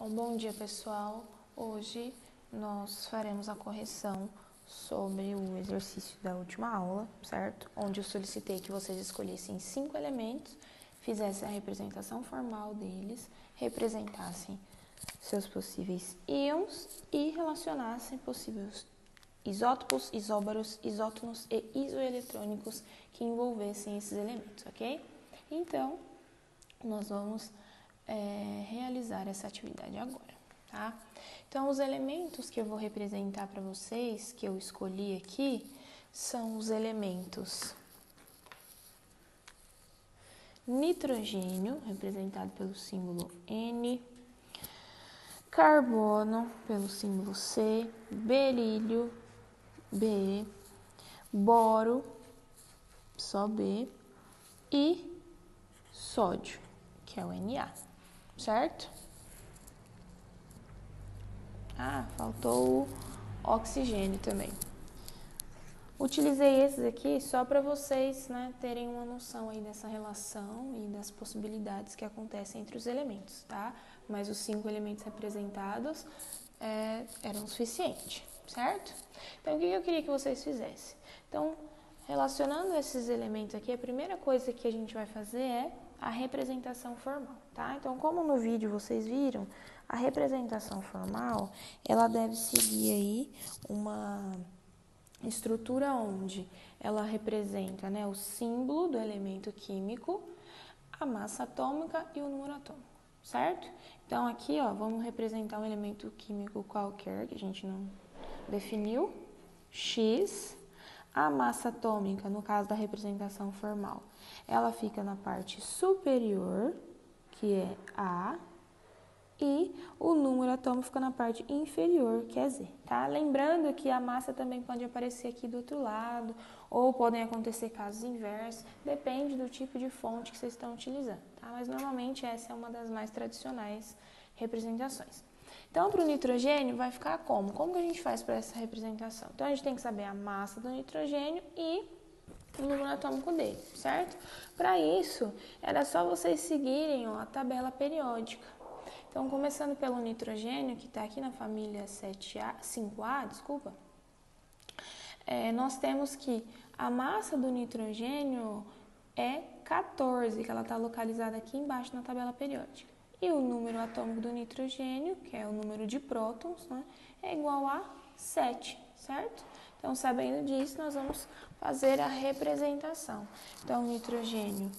Bom dia, pessoal. Hoje nós faremos a correção sobre o exercício da última aula, certo? Onde eu solicitei que vocês escolhessem 5 elementos, fizessem a representação formal deles, representassem seus possíveis íons e relacionassem possíveis isótopos, isóbaros, isótonos e isoeletrônicos que envolvessem esses elementos, ok? Então, nós vamos realizar essa atividade agora, tá? Então, os elementos que eu vou representar para vocês, que eu escolhi aqui, são os elementos nitrogênio, representado pelo símbolo N, carbono, pelo símbolo C, berílio, B, boro, só B, e sódio, que é o Na. Certo? Faltou o oxigênio também. Utilizei esses aqui só para vocês, terem uma noção aí dessa relação e das possibilidades que acontecem entre os elementos, tá? Mas os 5 elementos representados eram suficientes, certo? Então, o que eu queria que vocês fizessem? Então, relacionando esses elementos aqui, a primeira coisa que a gente vai fazer é a representação formal, tá? Então, como no vídeo vocês viram, a representação formal, ela deve seguir aí uma estrutura onde ela representa, o símbolo do elemento químico, a massa atômica e o número atômico, certo? Então, aqui, vamos representar um elemento químico qualquer, que a gente não definiu, X. A massa atômica, no caso da representação formal, ela fica na parte superior, que é A, e o número atômico fica na parte inferior, que é Z, tá? Lembrando que a massa também pode aparecer aqui do outro lado, ou podem acontecer casos inversos, depende do tipo de fonte que vocês estão utilizando, tá? Mas normalmente essa é uma das mais tradicionais representações. Então, para o nitrogênio, vai ficar como? Como que a gente faz para essa representação? Então, a gente tem que saber a massa do nitrogênio e o número atômico dele, certo? Para isso, era só vocês seguirem a tabela periódica. Então, começando pelo nitrogênio, que está aqui na família 5A, nós temos que a massa do nitrogênio é 14, que ela está localizada aqui embaixo na tabela periódica. E o número atômico do nitrogênio, que é o número de prótons, é igual a 7, certo? Então, sabendo disso, nós vamos fazer a representação. Então, o nitrogênio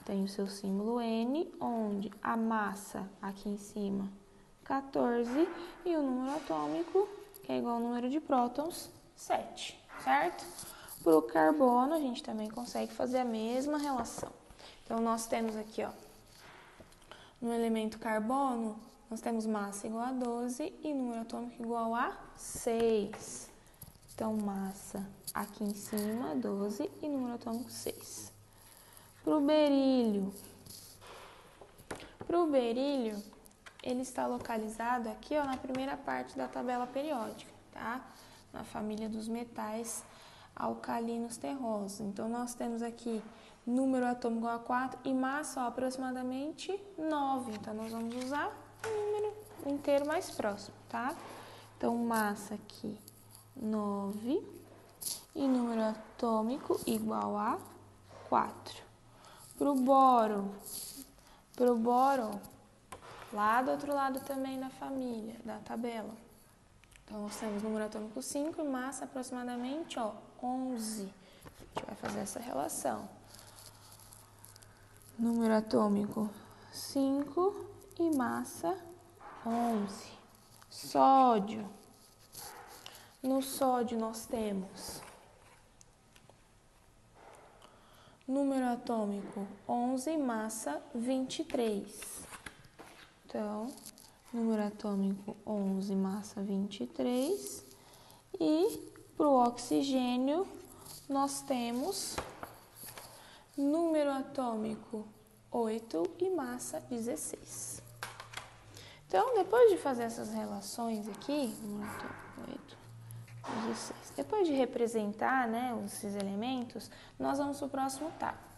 tem o seu símbolo N, onde a massa, aqui em cima, 14, e o número atômico, que é igual ao número de prótons, 7, certo? Para o carbono, a gente também consegue fazer a mesma relação. Então, nós temos aqui, no elemento carbono, nós temos massa igual a 12 e número atômico igual a 6. Então, massa aqui em cima, 12 e número atômico 6. Para o berílio, ele está localizado aqui, na primeira parte da tabela periódica, tá? Na família dos metais alcalinos terrosos. Então, nós temos aqui número atômico igual a 4 e massa aproximadamente 9. Então, nós vamos usar o número inteiro mais próximo, tá? Então, massa aqui 9 e número atômico igual a 4. Para o boro, lá do outro lado também da família, da tabela. Então, nós temos número atômico 5 e massa aproximadamente 11. A gente vai fazer essa relação. Número atômico 5 e massa 11. Sódio. No sódio nós temos número atômico 11 e massa 23. Então, número atômico 11, massa 23. E para o oxigênio nós temos número atômico 8 e massa 16. Então, depois de fazer essas relações aqui, 8, 16. Depois de representar, esses elementos, nós vamos para a próxima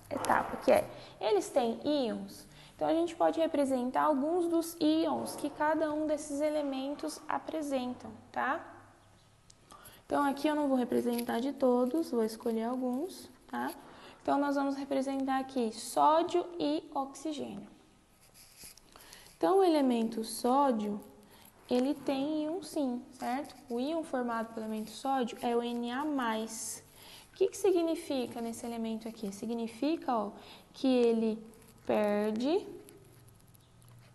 etapa, que é, eles têm íons? Então, a gente pode representar alguns dos íons que cada um desses elementos apresentam, tá? Então, aqui eu não vou representar de todos, vou escolher alguns, tá? Então, nós vamos representar aqui sódio e oxigênio. Então, o elemento sódio, ele tem íon sim, certo? O íon formado pelo elemento sódio é o Na+. O que significa nesse elemento aqui? Significa, ó, que ele perde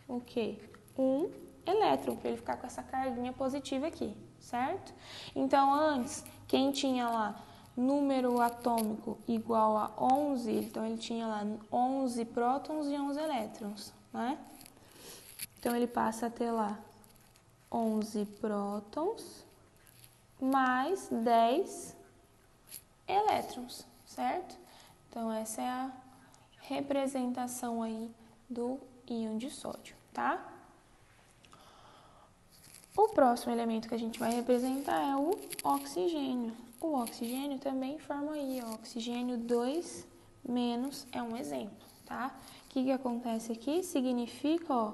o quê? Um elétron, para ele ficar com essa carguinha positiva aqui, certo? Então, antes, quem tinha lá número atômico igual a 11, então ele tinha lá 11 prótons e 11 elétrons, né? Então, ele passa a ter lá 11 prótons mais 10 elétrons, certo? Então, essa é a representação aí do íon de sódio, tá? O próximo elemento que a gente vai representar é o oxigênio. O oxigênio também forma íon. Oxigênio 2- é um exemplo, tá? O que acontece aqui? Significa, ó,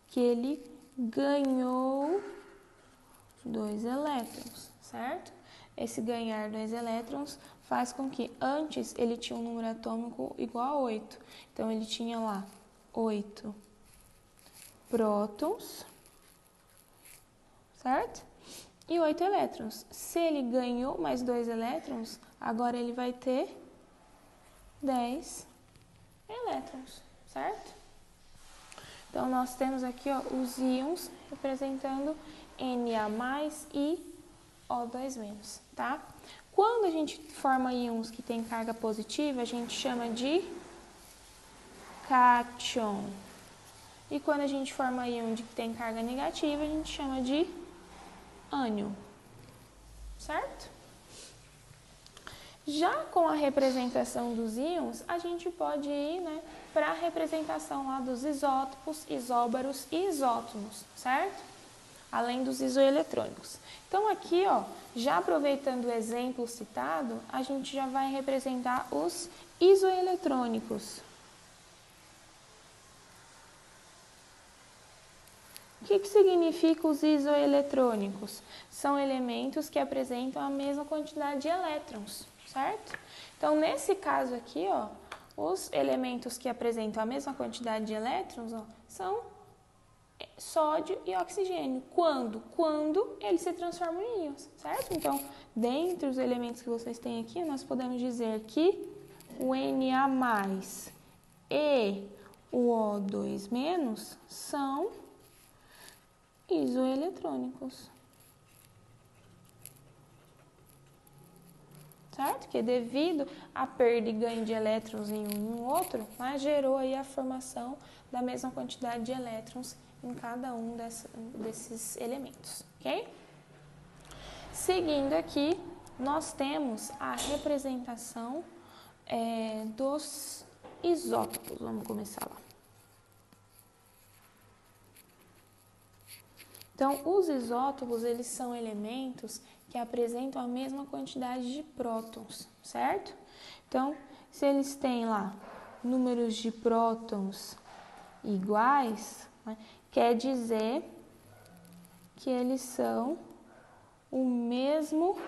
que ele ganhou 2 elétrons, certo? Esse ganhar 2 elétrons faz com que antes ele tinha um número atômico igual a 8. Então, ele tinha lá 8 prótons, certo? E 8 elétrons. Se ele ganhou mais 2 elétrons, agora ele vai ter 10 elétrons, certo? Então, nós temos aqui, ó, os íons representando Na+ e O2-, tá? Quando a gente forma íons que tem carga positiva, a gente chama de cátion. E quando a gente forma íon que tem carga negativa, a gente chama de ânion, certo? Já com a representação dos íons, a gente pode ir, né, para a representação lá dos isótopos, isóbaros e isótomos, certo? Além dos isoeletrônicos. Então, aqui, ó, já aproveitando o exemplo citado, a gente já vai representar os isoeletrônicos. O que significa os isoeletrônicos? São elementos que apresentam a mesma quantidade de elétrons, certo? Então, nesse caso aqui, ó, os elementos que apresentam a mesma quantidade de elétrons, ó, são sódio e oxigênio. Quando? Quando eles se transformam em íons, certo? Então, dentre os elementos que vocês têm aqui, nós podemos dizer que o Na+ e o O2- são isoeletrônicos, certo? Que devido à perda e ganho de elétrons em um e no outro, mas gerou aí a formação da mesma quantidade de elétrons em cada um desses elementos, ok? Seguindo aqui, nós temos a representação dos isótopos. Vamos começar lá. Então, os isótopos, eles são elementos que apresentam a mesma quantidade de prótons, certo? Então, se eles têm lá números de prótons iguais, né, quer dizer que eles são o mesmo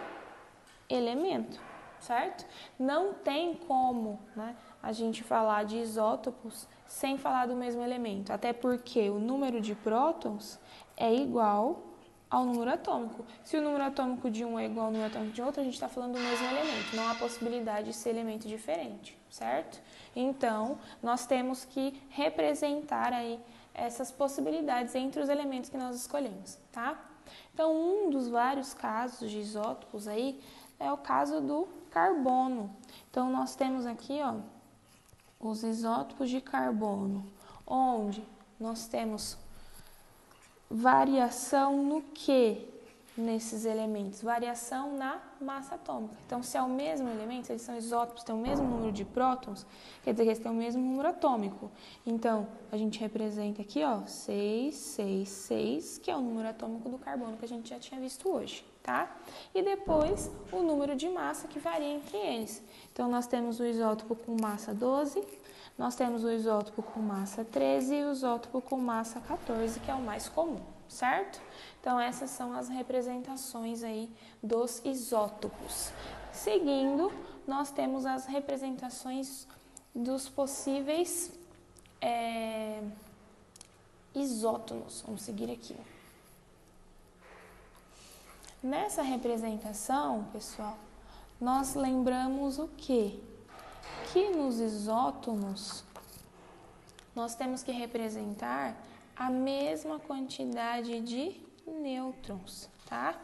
elemento, certo? Não tem como, né, a gente falar de isótopos sem falar do mesmo elemento, até porque o número de prótons é igual ao número atômico. Se o número atômico de um é igual ao número atômico de outro, a gente está falando do mesmo elemento, não há possibilidade de ser elemento diferente, certo? Então, nós temos que representar aí essas possibilidades entre os elementos que nós escolhemos, tá? Então, um dos vários casos de isótopos aí é o caso do carbono. Então, nós temos aqui, ó, os isótopos de carbono, onde nós temos variação no que nesses elementos? Variação na massa atômica. Então, se é o mesmo elemento, se eles são isótopos, têm o mesmo número de prótons, quer dizer que eles têm o mesmo número atômico. Então, a gente representa aqui, ó, 6, 6, 6, que é o número atômico do carbono que a gente já tinha visto hoje, tá? E depois o número de massa que varia entre eles. Então, nós temos o isótopo com massa 12, nós temos o isótopo com massa 13 e o isótopo com massa 14, que é o mais comum, certo? Então, essas são as representações aí dos isótopos. Seguindo, nós temos as representações dos possíveis isótonos. Vamos seguir aqui. Nessa representação, pessoal, nós lembramos o quê? Que nos isótonos nós temos que representar a mesma quantidade de nêutrons, tá?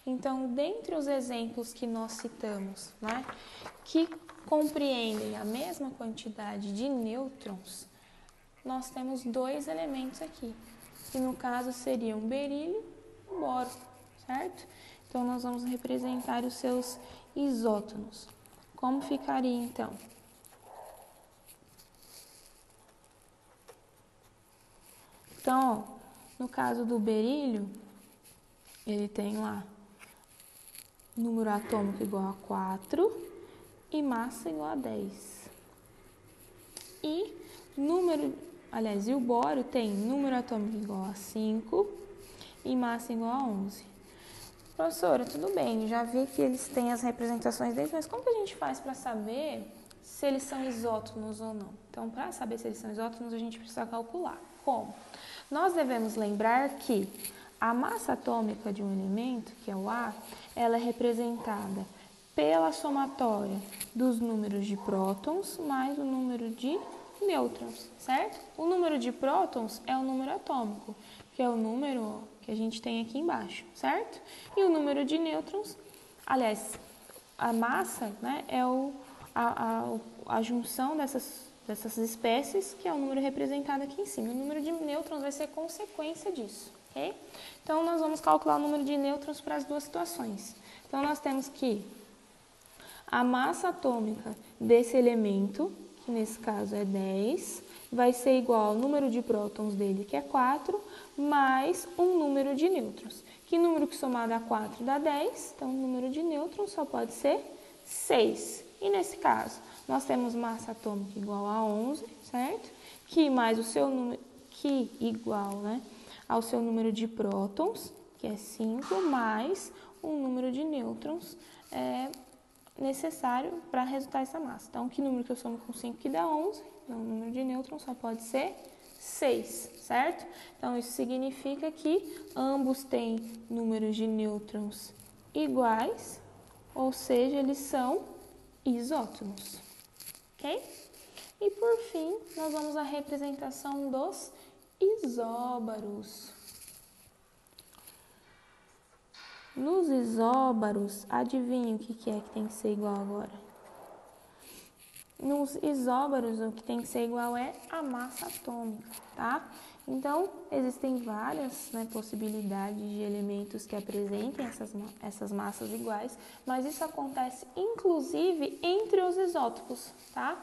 Então, dentre os exemplos que nós citamos, né, que compreendem a mesma quantidade de nêutrons, nós temos dois elementos aqui, que no caso seriam berílio e boro, certo? Então, nós vamos representar os seus isótonos. Como ficaria, então? Então, ó, no caso do berílio, ele tem lá número atômico igual a 4 e massa igual a 10. E o boro tem número atômico igual a 5 e massa igual a 11. Professora, tudo bem, já vi que eles têm as representações deles, mas como que a gente faz para saber se eles são isótonos ou não? Então, para saber se eles são isótonos, a gente precisa calcular. Como? Nós devemos lembrar que a massa atômica de um elemento, que é o A, ela é representada pela somatória dos números de prótons mais o número de nêutrons, certo? O número de prótons é o número atômico, que é o número que a gente tem aqui embaixo, certo? E o número de nêutrons, aliás, a massa, né, é a junção dessas espécies, que é o número representado aqui em cima. O número de nêutrons vai ser consequência disso, ok? Então, nós vamos calcular o número de nêutrons para as duas situações. Então, nós temos que a massa atômica desse elemento, que nesse caso é 10, vai ser igual ao número de prótons dele, que é 4, mais um número de nêutrons. Que número que somado a 4 dá 10? Então, o número de nêutrons só pode ser 6. E nesse caso, nós temos massa atômica igual a 11, certo? Que mais o seu número, que igual, né, ao seu número de prótons, que é 5, mais um número de nêutrons necessário para resultar essa massa. Então, que número que eu somo com 5 que dá 11? Então, o número de nêutrons só pode ser 6, certo? Então, isso significa que ambos têm números de nêutrons iguais, ou seja, eles são isótonos, ok? E, por fim, nós vamos à representação dos isóbaros. Nos isóbaros, adivinha o que é que tem que ser igual agora? Nos isóbaros, o que tem que ser igual é a massa atômica, tá? Então, existem várias, né, possibilidades de elementos que apresentem essas massas iguais, mas isso acontece inclusive entre os isótopos, tá?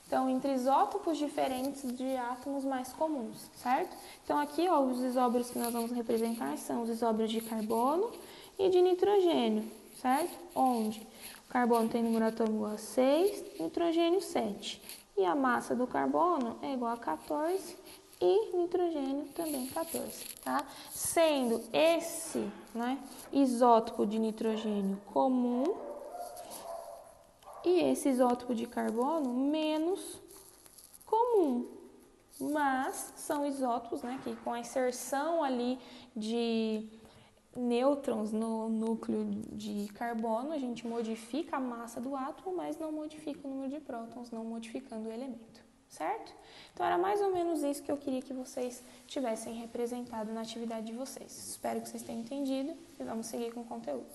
Então, entre isótopos diferentes de átomos mais comuns, certo? Então, aqui, ó, os isóbaros que nós vamos representar são os isóbaros de carbono e de nitrogênio, certo? Onde o carbono tem número atômico igual a 6, nitrogênio 7. E a massa do carbono é igual a 14 e nitrogênio também 14, tá? Sendo esse, né, isótopo de nitrogênio comum e esse isótopo de carbono menos comum. Mas são isótopos, né, que com a inserção ali de nêutrons no núcleo de carbono, a gente modifica a massa do átomo, mas não modifica o número de prótons, não modificando o elemento, certo? Então, era mais ou menos isso que eu queria que vocês tivessem representado na atividade de vocês. Espero que vocês tenham entendido e vamos seguir com o conteúdo.